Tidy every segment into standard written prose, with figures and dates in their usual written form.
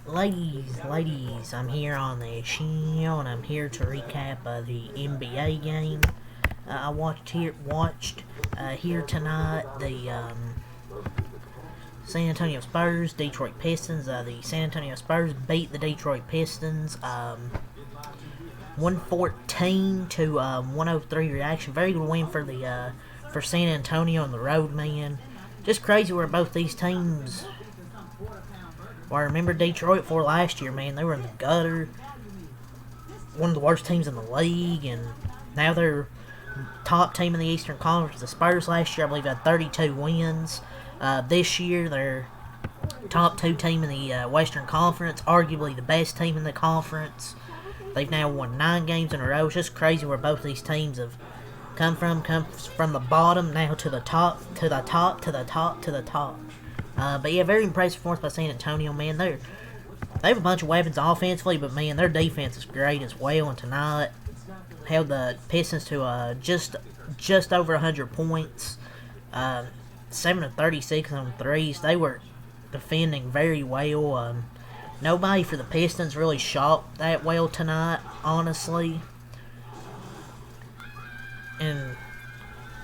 Ladies, I'm here on the show, and I'm here to recap the NBA game. I watched here tonight the San Antonio Spurs, Detroit Pistons. The San Antonio Spurs beat the Detroit Pistons 114 to 103 reaction. Very good win for San Antonio on the road, man. Just crazy where both these teams. Well, I remember Detroit for last year, man. They were in the gutter. One of the worst teams in the league, and now they're top team in the Eastern Conference. The Spurs last year, I believe, had 32 wins. This year, they're top 2 team in the Western Conference, arguably the best team in the conference. They've now won 9 games in a row. It's just crazy where both these teams have come from the bottom now to the top, to the top, to the top, to the top. But yeah, very impressive performance by San Antonio, man. They have a bunch of weapons offensively, but man, their defense is great as well. And tonight held the Pistons to just over 100 points, 7 of 36 on threes. They were defending very well. Nobody for the Pistons really shot that well tonight, honestly. And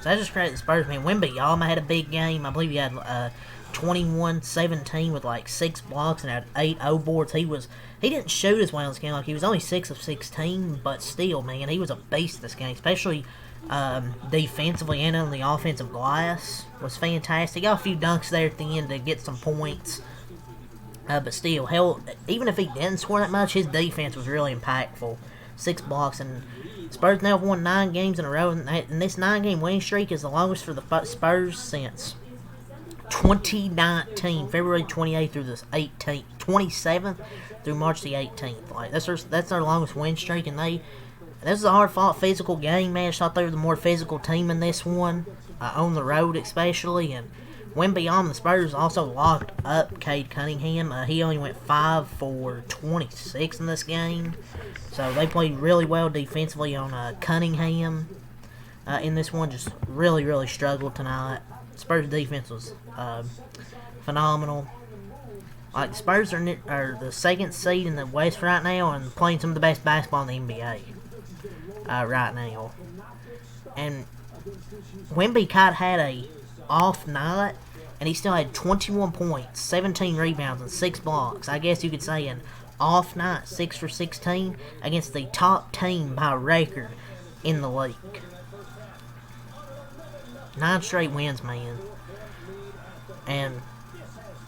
so that's just credit the Spurs, man. Wembanyama had a big game. I believe he had 21-17 with like 6 blocks and had 8 O-boards. He didn't shoot as well in this game. Like, he was only 6 of 16, but still, man, he was a beast this game, especially defensively and on the offensive glass. Was fantastic. Got a few dunks there at the end to get some points. But still, hell, even if he didn't score that much, his defense was really impactful. 6 blocks, and Spurs now have won 9 games in a row, and this 9-game winning streak is the longest for the Spurs since 2019, February 28th through the 18th, 27th through March the 18th. Like, that's their longest win streak, and this is a hard-fought physical game, man. I thought they were the more physical team in this one, on the road especially, and Wembanyama, the Spurs also locked up Cade Cunningham. He only went 5 for 26 in this game, so they played really well defensively on Cunningham in this one. Just really struggled tonight. Spurs defense was phenomenal. Like, the Spurs are the second seed in the West right now and playing some of the best basketball in the NBA right now. And Wemby kind of had a off night, and he still had 21 points, 17 rebounds, and 6 blocks. I guess you could say an off night, 6 for 16, against the top team by record in the league. 9 straight wins, man. And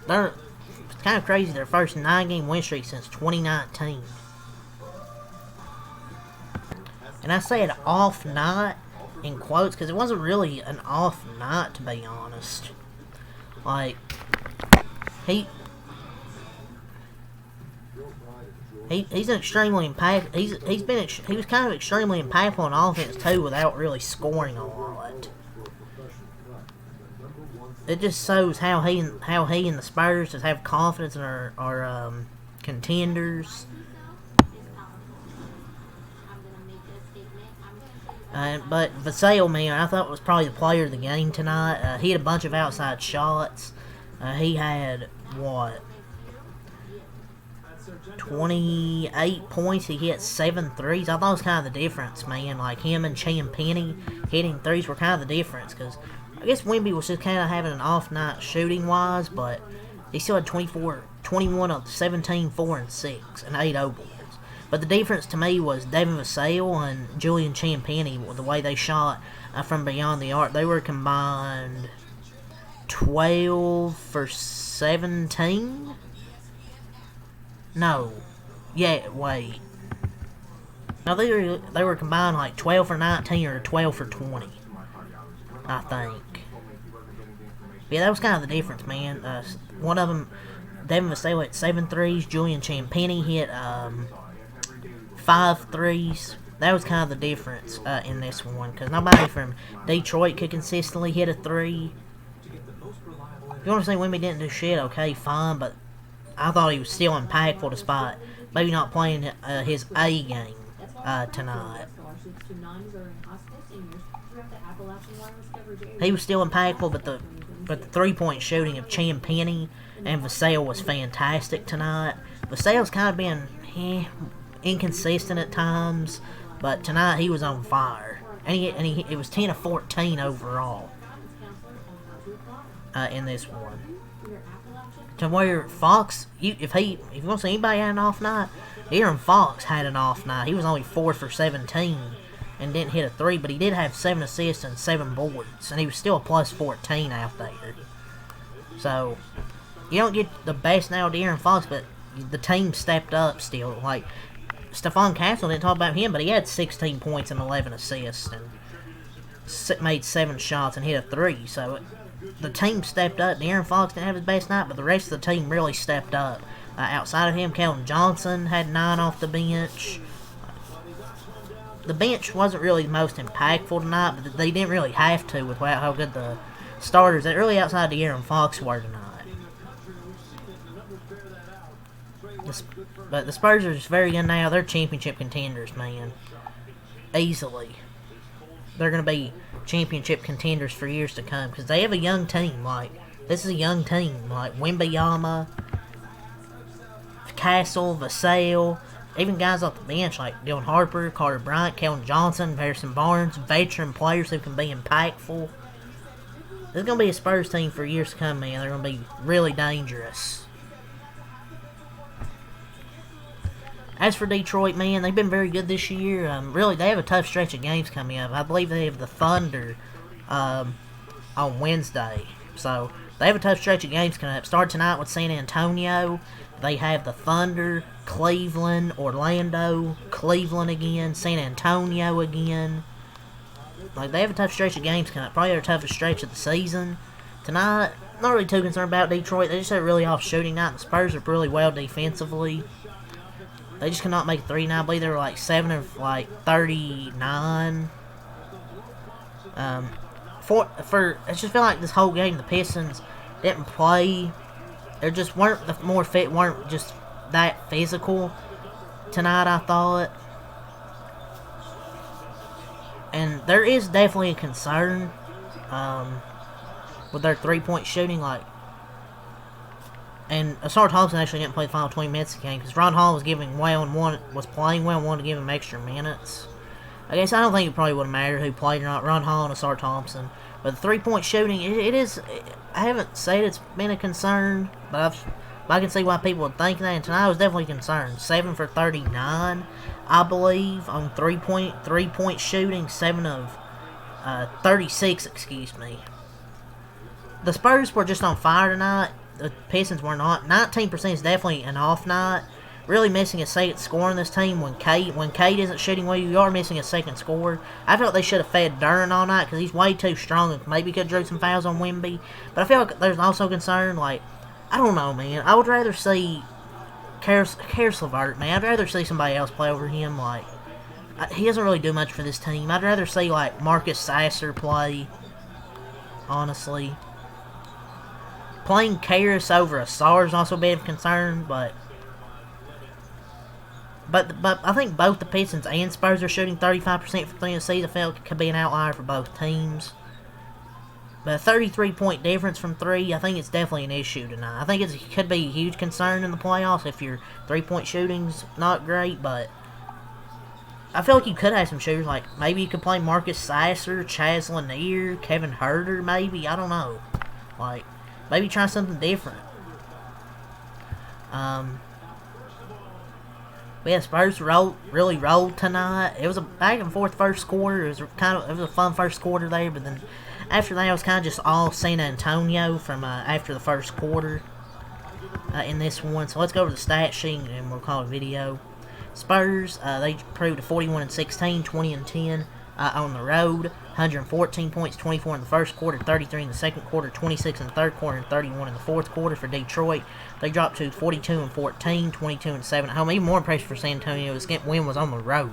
it's kind of crazy, their first 9-game win streak since 2019. And I say an off night in quotes because it wasn't really an off night, to be honest. Like, he's an extremely impact. He was kind of extremely impactful on offense too, without really scoring a lot. It just shows how he and the Spurs just have confidence in our contenders. But Vassell, man, I thought was probably the player of the game tonight. He had a bunch of outside shots. He had, 28 points. He hit 7 threes. I thought it was kind of the difference, man. Like, him and Champagnie hitting threes were kind of the difference. Because I guess Wemby was just kind of having an off night shooting-wise, but he still had 21 of 17, 4, and 6, and 8 O-balls. But the difference to me was Devin Vassell and Julian Champagnie, the way they shot from beyond the arc. They were combined 12 for 17? No. Yeah, wait. No, they were combined like 12 for 19 or 12 for 20, I think. Yeah, that was kind of the difference, man. One of them, Devin Vassell hit 7 threes. Julian Champagnie hit 5 threes. That was kind of the difference in this one, because nobody from Detroit could consistently hit a 3. If you want to say Wemby didn't do shit, okay, fine, but I thought he was still impactful despite maybe not playing his A game tonight. He was still impactful, but the 3-point shooting of Champagnie and Vassell was fantastic tonight. Vassell's kind of been inconsistent at times, but tonight he was on fire. And it was 10 of 14 overall in this one. To where Fox, if you want to see anybody had an off night, Aaron Fox had an off night. He was only 4 for 17 and didn't hit a 3, but he did have 7 assists and 7 boards, and he was still a plus 14 out there. So, you don't get the best now to Aaron Fox, but the team stepped up still. Like, Stephon Castle, didn't talk about him, but he had 16 points and 11 assists and made 7 shots and hit a 3. So, the team stepped up. Aaron Fox didn't have his best night, but the rest of the team really stepped up. Outside of him, Keldon Johnson had 9 off the bench. The bench wasn't really the most impactful tonight, but they didn't really have to with how good the starters that really outside the Aaron Fox were tonight. But the Spurs are just very good now. They're championship contenders, man. Easily. They're going to be championship contenders for years to come because they have a young team. Like, this is a young team. Like, Wembanyama, Castle, Vassell, even guys off the bench like Dylan Harper, Carter Bryant, Keldon Johnson, Harrison Barnes, veteran players who can be impactful. This is going to be a Spurs team for years to come, man. They're going to be really dangerous. As for Detroit, man, they've been very good this year. Really, they have a tough stretch of games coming up. I believe they have the Thunder on Wednesday. So, they have a tough stretch of games coming up. Start tonight with San Antonio. They have the Thunder, Cleveland, Orlando, Cleveland again, San Antonio again. Like, they have a tough stretch of games coming up. Probably their toughest stretch of the season. Tonight, not really too concerned about Detroit. They just had a really off shooting night. The Spurs are really well defensively. They just cannot make 3 now. I believe they were like 7 of 39. It just feel like this whole game the Pistons didn't play. They just weren't weren't just that physical tonight, I thought. And there is definitely a concern with their 3-point shooting, like. And Asar Thompson actually didn't play the final 20 minutes of the game because Ron Hall was playing well and wanted to give him extra minutes. I guess I don't think it probably would have mattered who played or not, Ron Hall and Asar Thompson. But the 3-point shooting, it is. I haven't said it's been a concern, but I can see why people would think that. And tonight I was definitely concerned. 7 for 39, I believe, on 3-point shooting. 7 of 36, excuse me. The Spurs were just on fire tonight. The Pistons were not. 19% is definitely an off night. Really missing a second scorer in this team. When Cade isn't shooting well, you are missing a second scorer. I felt they should have fed Duren all night because he's way too strong and maybe could have drew some fouls on Wemby. But I feel like there's also concern, like, I don't know, man. I would rather see Karis LeVert, man. I'd rather see somebody else play over him. Like, he doesn't really do much for this team. I'd rather see, like, Marcus Sasser play, honestly. Playing Karis over Asar is also a bit of concern, but I think both the Pistons and Spurs are shooting 35% from 3 in the season. I feel like it could be an outlier for both teams. But a 33-point difference from 3, I think it's definitely an issue tonight. I think it could be a huge concern in the playoffs if your 3-point shooting's not great, but I feel like you could have some shooters. Like, maybe you could play Marcus Sasser, Chaz Lanier, Kevin Huerter, maybe. I don't know. Like, maybe try something different. But yeah, Spurs really rolled tonight. It was a back and forth first quarter. It was a fun first quarter there, but then after that it was kind of just all San Antonio from after the first quarter in this one. So let's go over the stat sheet and we'll call it a video. Spurs, they improved to 41-16, 20-10 on the road. 114 points, 24 in the first quarter, 33 in the second quarter, 26 in the third quarter, and 31 in the fourth quarter. For Detroit, they dropped to 42-14, 22-7 at home. Even more impressive for San Antonio, this win was on the road.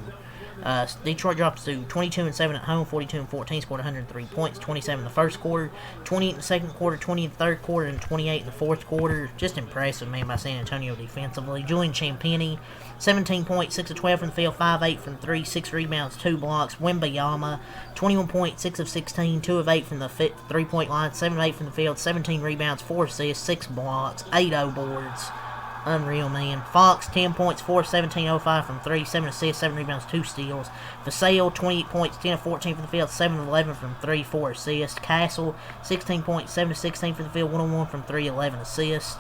Detroit drops to 22-7 at home, 42-14, scored 103 points, 27 in the first quarter, 28 in the second quarter, 20 in the third quarter, and 28 in the fourth quarter. Just impressive, man, by San Antonio defensively. Julian Champagnie, 17 points, 6 of 12 from the field, 5-8 from 3, 6 rebounds, 2 blocks. Wembanyama, 21 points, 6 of 16, 2 of 8 from the 3-point line, 7 of 8 from the field, 17 rebounds, 4 assists, 6 blocks, 8 boards. Unreal, man. Fox, 10 points, 4 17 0 5 from 3, 7 assists, 7 rebounds, 2 steals. Vassell, 28 points, 10 of 14 from the field, 7 of 11 from 3, 4 assists. Castle, 16 points, 7 of 16 from the field, 1 of 1 from 3, 11 assists.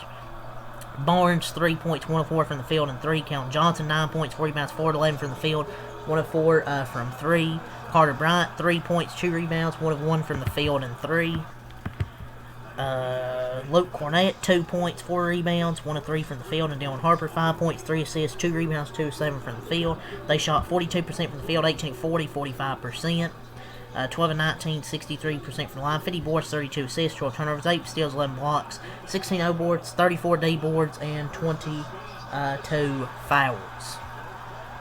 Barnes, 3 points, 1 of 4 from the field, and 3. Count Johnson, 9 points, 4 rebounds, 4 of 11 from the field, 1 of 4 from 3. Carter Bryant, 3 points, 2 rebounds, 1 of 1 from the field, and 3. Luke Cornett, 2 points, 4 rebounds, 1 of 3 from the field, and Dylan Harper, 5 points, 3 assists, 2 rebounds, 2 of 7 from the field. They shot 42% from the field, 18 of 40, 45%. 12 of 19, 63% from the line, 50 boards, 32 assists, 12 turnovers, 8 steals, 11 blocks, 16 O boards, 34 D boards, and 22 fouls.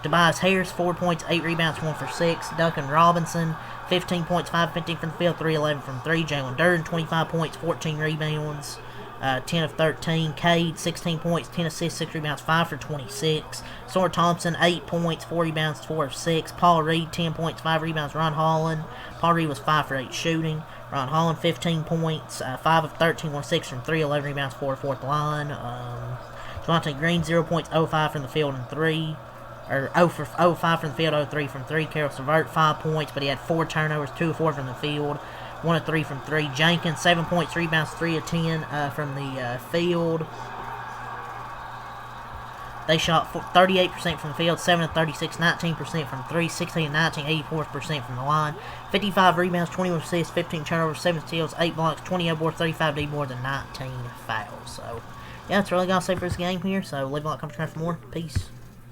Tobias Harris, 4 points, 8 rebounds, 1 for 6. Duncan Robinson, 15 points, 5 15 from the field, 3 11 from 3. Jalen Durden, 25 points, 14 rebounds, 10 of 13. Cade, 16 points, 10 assists, 6 rebounds, 5 for 26. Sawyer Thompson, 8 points, 4 rebounds, 4 of 6. Paul Reed, 10 points, 5 rebounds. Ron Holland, Paul Reed was 5 for 8 shooting. Ron Holland, 15 points, 5 of 13, 1 6 from 3, 11 rebounds, 4 of 4th line. Javante Green, 0 points, 0 5 from the field, and 3. Or 0 5 from the field, 0 3 from 3. Carol Savert, 5 points, but he had 4 turnovers, 2 of 4 from the field, 1 of 3 from 3. Jenkins, 7 points, 3 rebounds, 3 of 10 from the field. They shot 38% from the field, 7 of 36, 19% from 3, 16 of 19, 84% from the line. 55 rebounds, 21 assists, 15 turnovers, 7 steals, 8 blocks, 20 O boards, 35 D boards, and 19 fouls. So, yeah, that's really all I got to say for this game here. So, leave a like, comment, subscribe for more. Peace.